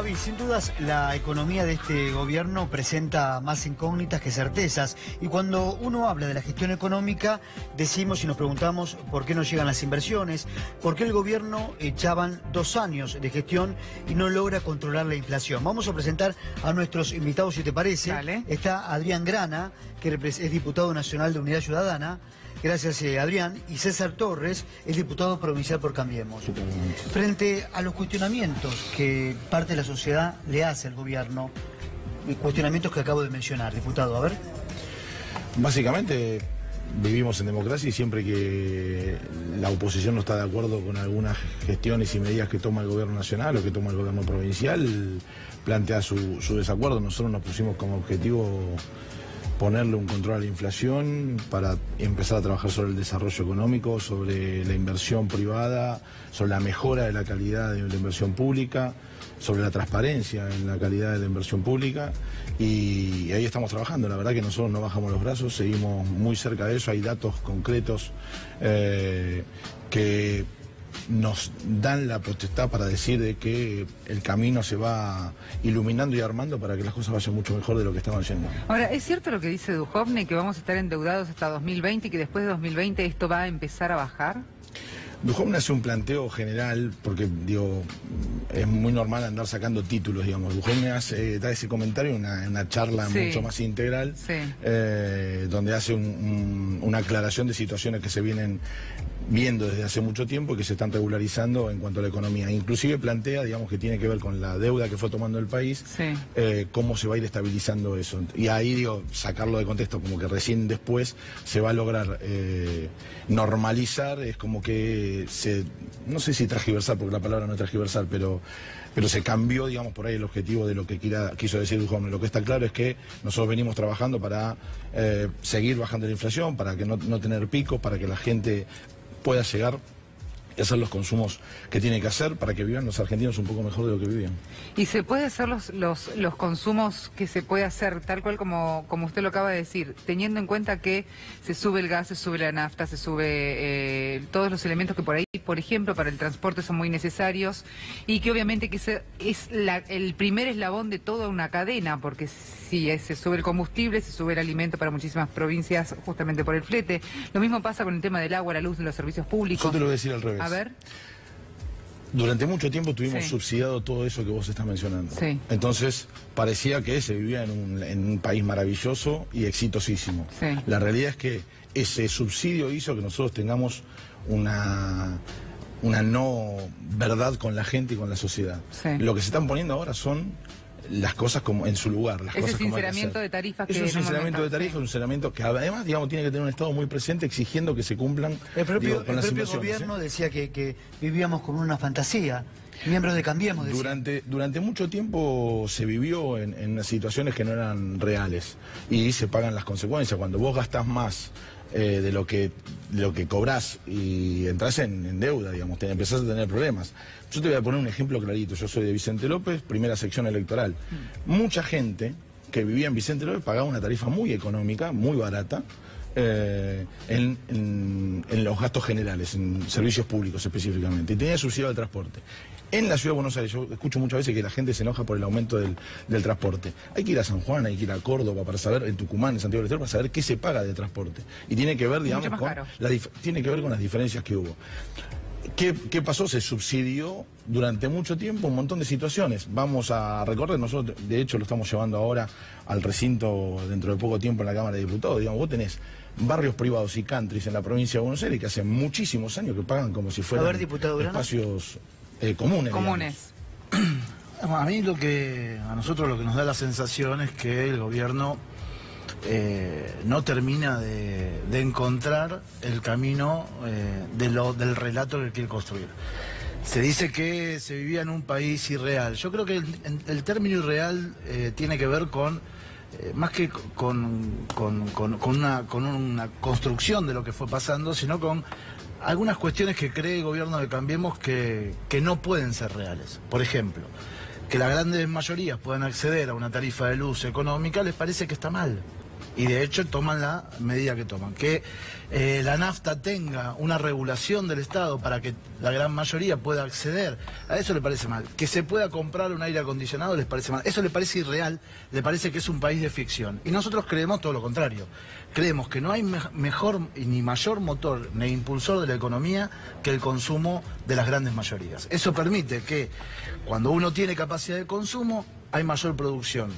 Javi, sin dudas la economía de este gobierno presenta más incógnitas que certezas. Y cuando uno habla de la gestión económica, decimos y nos preguntamos por qué no llegan las inversiones, por qué el gobierno echaban 2 años de gestión y no logra controlar la inflación. Vamos a presentar a nuestros invitados, si te parece. Dale. Está Adrián Grana, que es diputado nacional de Unidad Ciudadana. Gracias, Adrián. Y César Torres, es diputado provincial por Cambiemos. Frente a los cuestionamientos que parte de la sociedad le hace al gobierno, cuestionamientos que acabo de mencionar, diputado, a ver. Básicamente vivimos en democracia y siempre que la oposición no está de acuerdo con algunas gestiones y medidas que toma el gobierno nacional o que toma el gobierno provincial, plantea su desacuerdo. Nosotros nos pusimos como objetivo ponerle un control a la inflación para empezar a trabajar sobre el desarrollo económico, sobre la inversión privada, sobre la mejora de la calidad de la inversión pública, sobre la transparencia en la calidad de la inversión pública, y ahí estamos trabajando. La verdad que nosotros no bajamos los brazos, seguimos muy cerca de eso. Hay datos concretos que nos dan la potestad para decir de que el camino se va iluminando y armando para que las cosas vayan mucho mejor de lo que estaban yendo. Ahora, ¿es cierto lo que dice Duhovne, que vamos a estar endeudados hasta 2020 y que después de 2020 esto va a empezar a bajar? Duhovne hace un planteo general, porque digo, es muy normal andar sacando títulos, digamos. Duhovne da ese comentario en una charla mucho más integral, donde hace una aclaración de situaciones que se vienen viendo desde hace mucho tiempo y que se están regularizando en cuanto a la economía. Inclusive plantea, digamos, que tiene que ver con la deuda que fue tomando el país, cómo se va a ir estabilizando eso. Y ahí, digo, sacarlo de contexto, como que recién después se va a lograr normalizar, es como que no sé si transgiversar, porque la palabra no es transgiversar, pero se cambió, digamos, por ahí el objetivo de lo que quiso decir Duhovne. Lo que está claro es que nosotros venimos trabajando para seguir bajando la inflación, para que no tener picos, para que la gente pueda llegar y hacer los consumos que tiene que hacer para que vivan los argentinos un poco mejor de lo que vivían. ¿Y se puede hacer los consumos que se puede hacer tal cual como usted lo acaba de decir, teniendo en cuenta que se sube el gas, se sube la nafta, se sube todos los elementos que por ahí, por ejemplo, para el transporte son muy necesarios, y que obviamente que es el primer eslabón de toda una cadena, porque si se sube el combustible, se sube el alimento para muchísimas provincias justamente por el flete? Lo mismo pasa con el tema del agua, la luz, de los servicios públicos. Yo te lo voy a decir al revés. A ver. Durante mucho tiempo tuvimos subsidiado todo eso que vos estás mencionando. Entonces parecía que se vivía en un país maravilloso y exitosísimo. La realidad es que ese subsidio hizo que nosotros tengamos una no verdad con la gente y con la sociedad. Lo que se están poniendo ahora son las cosas como en su lugar. Ese sinceramiento de tarifas. Es un sinceramiento de tarifas, un sinceramiento que además, digamos, tiene que tener un Estado muy presente exigiendo que se cumplan con las inversiones. El propio gobierno decía que vivíamos con una fantasía. Miembros de Cambiemos decían. Durante mucho tiempo se vivió en situaciones que no eran reales y se pagan las consecuencias. Cuando vos gastás más de lo que cobrás y entras en deuda, digamos, empezás a tener problemas. Yo te voy a poner un ejemplo clarito. Yo soy de Vicente López, primera sección electoral. Mucha gente que vivía en Vicente López pagaba una tarifa muy económica, muy barata, en los gastos generales, en servicios públicos específicamente, y tenía subsidio al transporte. En la ciudad de Buenos Aires, yo escucho muchas veces que la gente se enoja por el aumento del transporte. Hay que ir a San Juan, hay que ir a Córdoba para saber, en Tucumán, en Santiago del Estero, para saber qué se paga de transporte. Y tiene que ver, digamos, tiene que ver con las diferencias que hubo. ¿Qué pasó? Se subsidió durante mucho tiempo un montón de situaciones. Vamos a recorrer, nosotros de hecho lo estamos llevando ahora al recinto dentro de poco tiempo en la Cámara de Diputados. Digamos, vos tenés barrios privados y countries en la provincia de Buenos Aires que hace muchísimos años que pagan como si fueran espacios comunes. A mí a nosotros lo que nos da la sensación es que el gobierno no termina de encontrar el camino del relato que quiere construir. Se dice que se vivía en un país irreal. Yo creo que el término irreal tiene que ver con más que con una construcción de lo que fue pasando, sino con algunas cuestiones que cree el gobierno de Cambiemos que no pueden ser reales. Por ejemplo, que las grandes mayorías puedan acceder a una tarifa de luz económica, les parece que está mal. Y de hecho toman la medida que toman. Que la nafta tenga una regulación del Estado para que la gran mayoría pueda acceder, a eso le parece mal. Que se pueda comprar un aire acondicionado les parece mal. Eso le parece irreal, le parece que es un país de ficción. Y nosotros creemos todo lo contrario. Creemos que no hay mejor ni mayor motor ni impulsor de la economía que el consumo de las grandes mayorías. Eso permite que cuando uno tiene capacidad de consumo hay mayor producción,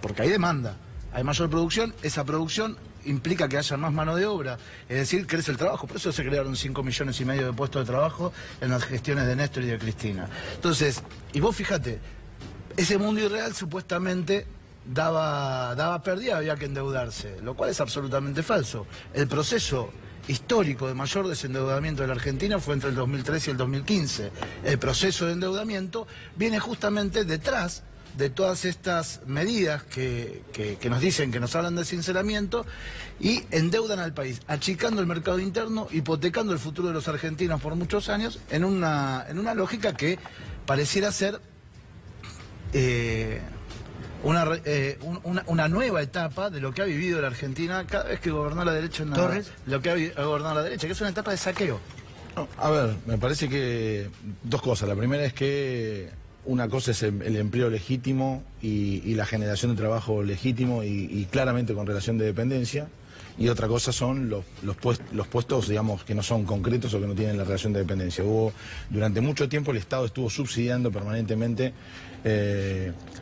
porque hay demanda. Hay mayor producción, esa producción implica que haya más mano de obra, es decir, crece el trabajo. Por eso se crearon 5,5 millones de puestos de trabajo en las gestiones de Néstor y de Cristina. Entonces, y vos fíjate, ese mundo irreal supuestamente daba pérdida, había que endeudarse, lo cual es absolutamente falso. El proceso histórico de mayor desendeudamiento de la Argentina fue entre el 2013 y el 2015. El proceso de endeudamiento viene justamente detrás de todas estas medidas que nos dicen, que nos hablan de sinceramiento y endeudan al país, achicando el mercado interno, hipotecando el futuro de los argentinos por muchos años en una lógica que pareciera ser una nueva etapa de lo que ha vivido la Argentina cada vez que gobernó la derecha en lo que ha gobernado la derecha, que es una etapa de saqueo. No, a ver, me parece que dos cosas. La primera es que una cosa es el empleo legítimo y la generación de trabajo legítimo y claramente con relación de dependencia. Y otra cosa son los puestos, digamos, que no son concretos o que no tienen la relación de dependencia. Durante mucho tiempo el Estado estuvo subsidiando permanentemente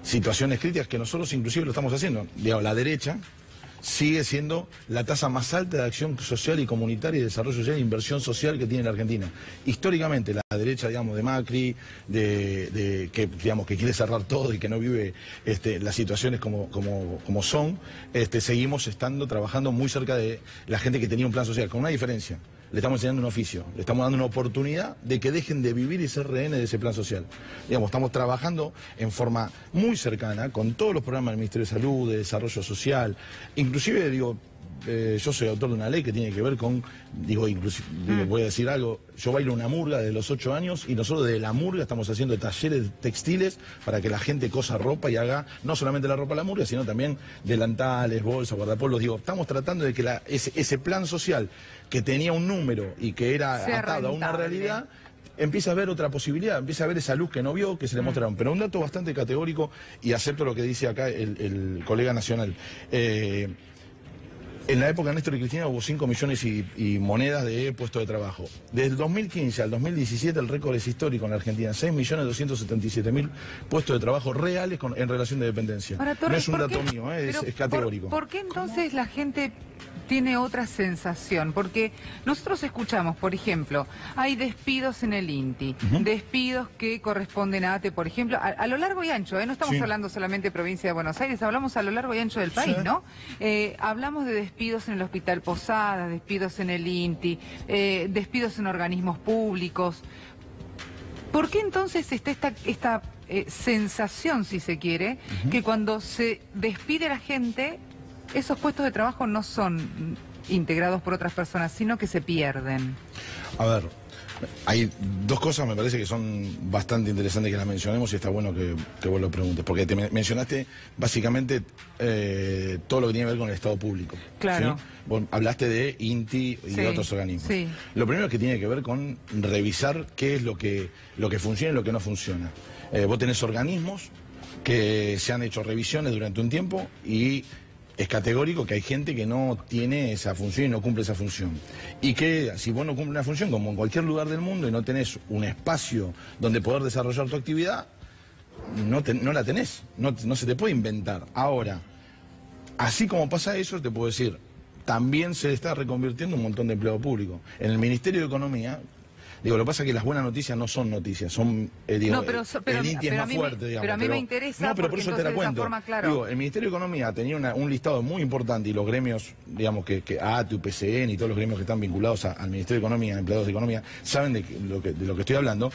situaciones críticas que nosotros inclusive lo estamos haciendo. Digamos, la derecha sigue siendo la tasa más alta de acción social y comunitaria y desarrollo social e inversión social que tiene la Argentina. Históricamente la derecha, digamos, de Macri, que digamos que quiere cerrar todo y que no vive las situaciones como son, seguimos trabajando muy cerca de la gente que tenía un plan social, con una diferencia. Le estamos enseñando un oficio, le estamos dando una oportunidad de que dejen de vivir y ser rehenes de ese plan social. Digamos, estamos trabajando en forma muy cercana con todos los programas del Ministerio de Salud, de Desarrollo Social. Inclusive, digo, yo soy autor de una ley que tiene que ver con, voy a decir algo, yo bailo una murga desde los 8 años y nosotros desde la murga estamos haciendo talleres textiles para que la gente cosa ropa y haga no solamente la ropa de la murga, sino también delantales, bolsas, guardapolvos. Digo, estamos tratando de que ese plan social que tenía un número y que era atado a una realidad, empieza a ver otra posibilidad, empieza a ver esa luz que no vio, que se le mostraron. Pero un dato bastante categórico, y acepto lo que dice acá el colega nacional. En la época de Néstor y Cristina hubo 5 millones y monedas de puestos de trabajo. Desde el 2015 al 2017 el récord es histórico en la Argentina. 6.277.000 puestos de trabajo reales en relación de dependencia. Ahora, Torres, no es un dato mío, es categórico. ¿Por qué entonces la gente tiene otra sensación? Porque nosotros escuchamos, por ejemplo, hay despidos en el INTI, despidos que corresponden a ATE, por ejemplo, a lo largo y ancho, no estamos hablando solamente de provincia de Buenos Aires, hablamos a lo largo y ancho del país, ¿no? Hablamos de despidos en el Hospital Posadas, despidos en el INTI, despidos en organismos públicos. ¿Por qué entonces está esta sensación, si se quiere, que cuando se despide a la gente, esos puestos de trabajo no son integrados por otras personas, sino que se pierden? A ver, hay dos cosas, me parece que son bastante interesantes que las mencionemos y está bueno que vos lo preguntes, porque te mencionaste básicamente todo lo que tiene que ver con el Estado público. Claro. ¿Sí? Vos hablaste de INTI y de otros organismos. Sí. Lo primero que tiene que ver con revisar qué es lo que funciona y lo que no funciona. Vos tenés organismos que se han hecho revisiones durante un tiempo y es categórico que hay gente que no tiene esa función y no cumple esa función. Y que si vos no cumples una función, como en cualquier lugar del mundo, y no tenés un espacio donde poder desarrollar tu actividad, no la tenés, no se te puede inventar. Ahora, así como pasa eso, te puedo decir, también se está reconvirtiendo un montón de empleo público. En el Ministerio de Economía, lo que pasa es que las buenas noticias no son noticias, son, el INTI es más fuerte, digamos. Pero a mí me interesa, no, pero por eso te la cuento. Forma, claro. El Ministerio de Economía tenía un listado muy importante y los gremios, digamos, que ATE, UPCN y todos los gremios que están vinculados al Ministerio de Economía, empleados de Economía, saben de lo que estoy hablando.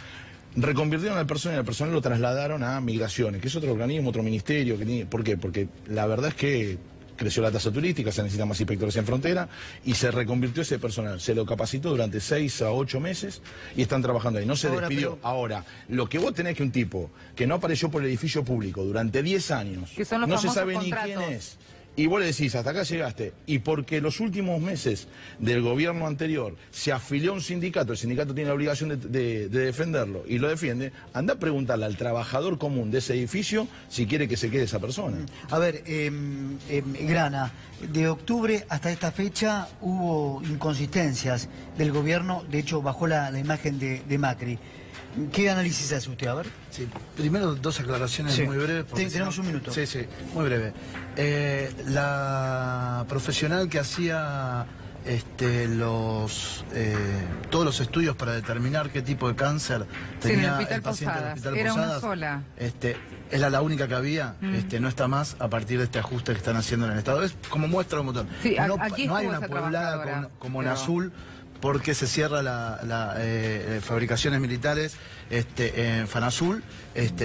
Reconvirtieron al personal y al personal lo trasladaron a Migraciones, que es otro organismo, otro ministerio. ¿Por qué? Porque la verdad es que creció la tasa turística, se necesitan más inspectores en frontera y se reconvirtió ese personal. Se lo capacitó durante 6 a 8 meses y están trabajando ahí. No se despidió. Ahora, lo que vos tenés que un tipo que no apareció por el edificio público durante 10 años, que son los no se sabe contratos. ni quién es, y vos le decís, hasta acá llegaste, y porque los últimos meses del gobierno anterior se afilió a un sindicato, el sindicato tiene la obligación de defenderlo y lo defiende, anda a preguntarle al trabajador común de ese edificio si quiere que se quede esa persona. A ver, Grana, de octubre hasta esta fecha hubo inconsistencias del gobierno, de hecho bajó la imagen de Macri. ¿Qué análisis hace usted? A ver. Sí, primero dos aclaraciones muy breves. Tenemos un minuto. Sí, muy breve. La profesional que hacía todos los estudios para determinar qué tipo de cáncer tenía el paciente del Hospital Posadas, una sola. Era la única que había, no está más a partir de este ajuste que están haciendo en el Estado. Es como muestra un montón. Sí, no hay una pueblada como en azul, porque se cierra la fabricaciones militares en Fanazul.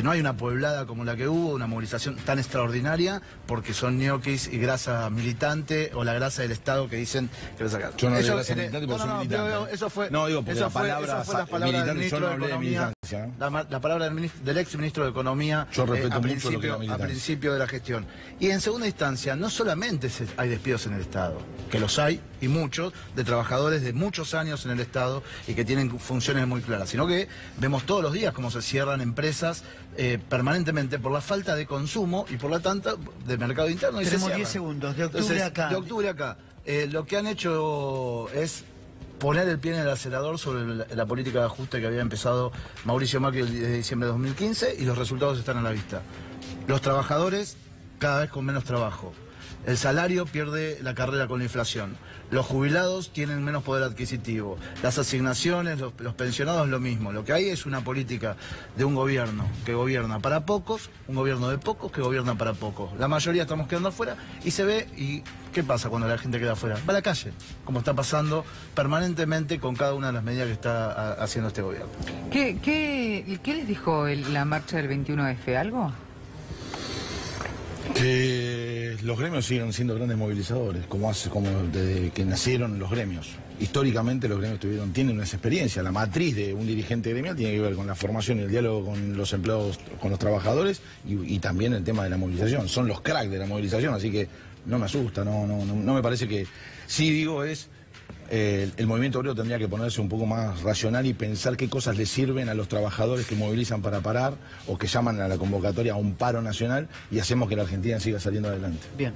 No hay una pueblada como la que hubo, una movilización tan extraordinaria, porque son ñoquis y grasa militante, o la grasa del Estado que dicen que lo sacaron. Yo no digo grasa militante porque soy militante. Eso fue, no, digo, porque eso fue las palabras del ministro de Economía, la palabra del ex ministro de Economía a principio de la gestión. Y en segunda instancia, no solamente hay despidos en el Estado, que los hay, y muchos, de trabajadores de muchos años en el Estado y que tienen funciones muy claras, sino que vemos todos los días cómo se cierran empresas permanentemente por la falta de consumo y por la tanta de mercado interno. Tenemos 10 segundos, de octubre acá. De octubre acá. Lo que han hecho es poner el pie en el acelerador sobre la política de ajuste que había empezado Mauricio Macri desde diciembre de 2015, y los resultados están a la vista. Los trabajadores cada vez con menos trabajo. El salario pierde la carrera con la inflación. Los jubilados tienen menos poder adquisitivo. Las asignaciones, los pensionados, lo mismo. Lo que hay es una política de un gobierno que gobierna para pocos, un gobierno de pocos que gobierna para pocos. La mayoría estamos quedando afuera y se ve. ¿Y qué pasa cuando la gente queda afuera? Va a la calle, como está pasando permanentemente con cada una de las medidas que está haciendo este gobierno. ¿Qué les dijo la marcha del 21F? ¿Algo? Que los gremios siguen siendo grandes movilizadores, como desde que nacieron los gremios. Históricamente los gremios tienen una experiencia. La matriz de un dirigente gremial tiene que ver con la formación y el diálogo con los empleados, con los trabajadores, y también el tema de la movilización. Son los cracks de la movilización, así que no me asusta, no me parece que... Sí digo el movimiento obrero tendría que ponerse un poco más racional y pensar qué cosas le sirven a los trabajadores que movilizan para parar o que llaman a la convocatoria a un paro nacional, y hacemos que la Argentina siga saliendo adelante. Bien.